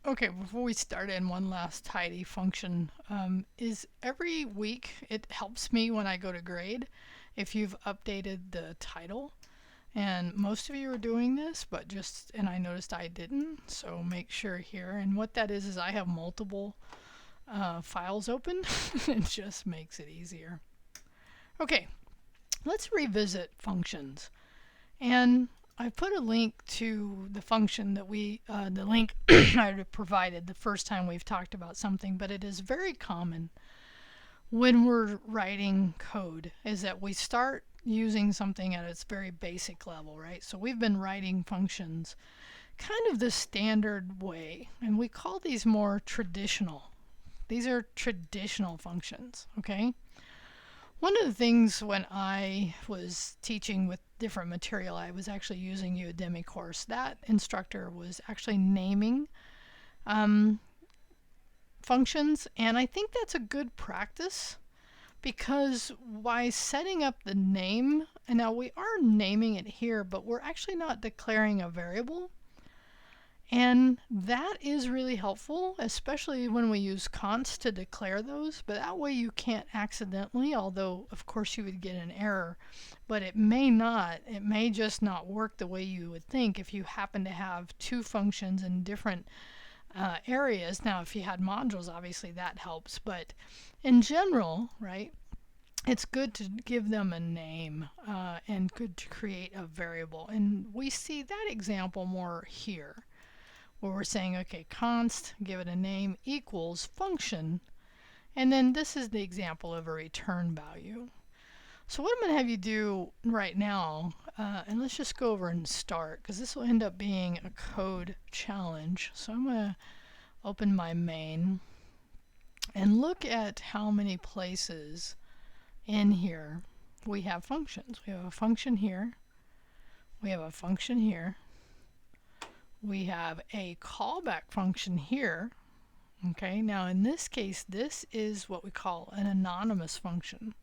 Okay, before we start in, one last tidy function is every week it helps me when I go to grade if you've updated the title. And most of you are doing this, but and I noticed I didn't, so make sure here. And what that is I have multiple files open. It just makes it easier. Okay, let's revisit functions. And I put a link to the function that the link I provided the first time we've talked about something, but it is very common when we're writing code is that we start using something at its very basic level, right? So we've been writing functions kind of the standard way, and we call these more traditional. These are traditional functions, okay? One of the things when I was teaching with different material, I was actually using Udemy course. That instructor was actually naming functions, and I think that's a good practice because by setting up the name, and now we are naming it here, but we're actually not declaring a variable. And that is really helpful, especially when we use consts to declare those. But that way you can't accidentally, although of course you would get an error, but it may just not work the way you would think if you happen to have two functions in different areas. Now, if you had modules, obviously that helps. But in general, right, it's good to give them a name and good to create a variable. And we see that example more here, where we're saying, okay, const, give it a name, equals function, and then this is the example of a return value. So what I'm going to have you do right now, and let's just go over and start, because this will end up being a code challenge. So I'm going to open my main and look at how many places in here we have functions. We have a function here, we have a function here, we have a callback function here. Okay, now in this case, this is what we call an anonymous function.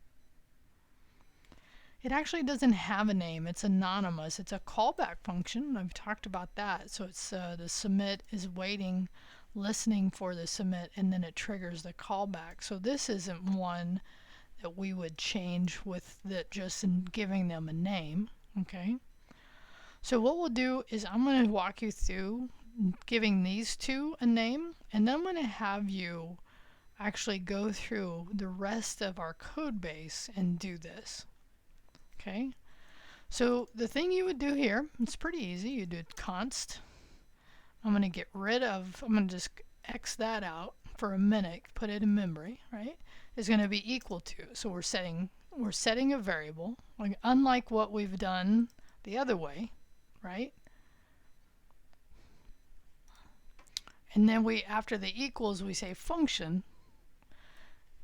It actually doesn't have a name, it's anonymous. It's a callback function. I've talked about that. So it's the submit is waiting, listening for the submit, and then it triggers the callback. So this isn't one that we would change with just in giving them a name. Okay. So what we'll do is I'm going to walk you through giving these two a name, and then I'm going to have you actually go through the rest of our code base and do this. Okay, so the thing you would do here, it's pretty easy. You do const. I'm going to just X that out for a minute, put it in memory, right? Is going to be equal to. So we're setting a variable, like unlike what we've done the other way, right? And then after the equals, we say function.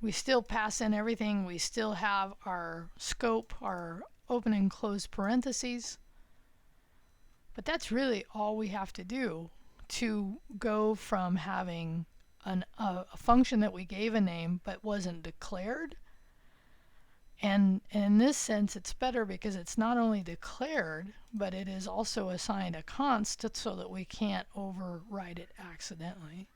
We still pass in everything. We still have our scope, our open and close parentheses. But that's really all we have to do to go from having a function that we gave a name but wasn't declared. And in this sense, it's better because it's not only declared, but it is also assigned a const so that we can't overwrite it accidentally.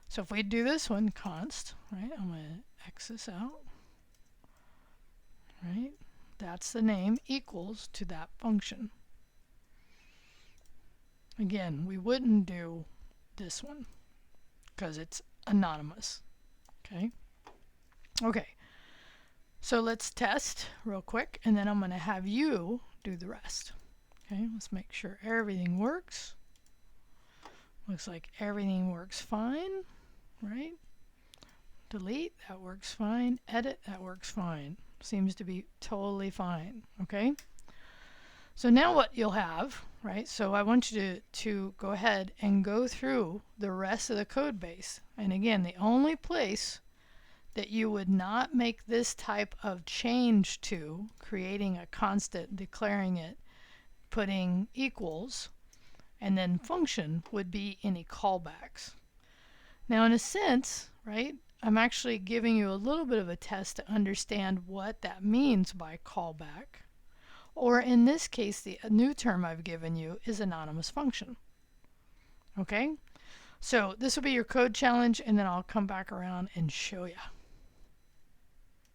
So if we do this one, const, right, I'm going to X this out, right, that's the name, equals to that function. Again, we wouldn't do this one because it's anonymous. Okay. Okay. So let's test real quick, and then I'm going to have you do the rest. Okay, let's make sure everything works. Looks like everything works fine, right? Delete, that works fine. Edit, that works fine. Seems to be totally fine, okay? So now what you'll have, right? So I want you to go ahead and go through the rest of the code base. And again, the only place that you would not make this type of change to, creating a constant, declaring it, putting equals, and then function, would be any callbacks. Now in a sense, right, I'm actually giving you a little bit of a test to understand what that means by callback. Or in this case, the new term I've given you is anonymous function. Okay? So this will be your code challenge, and then I'll come back around and show you.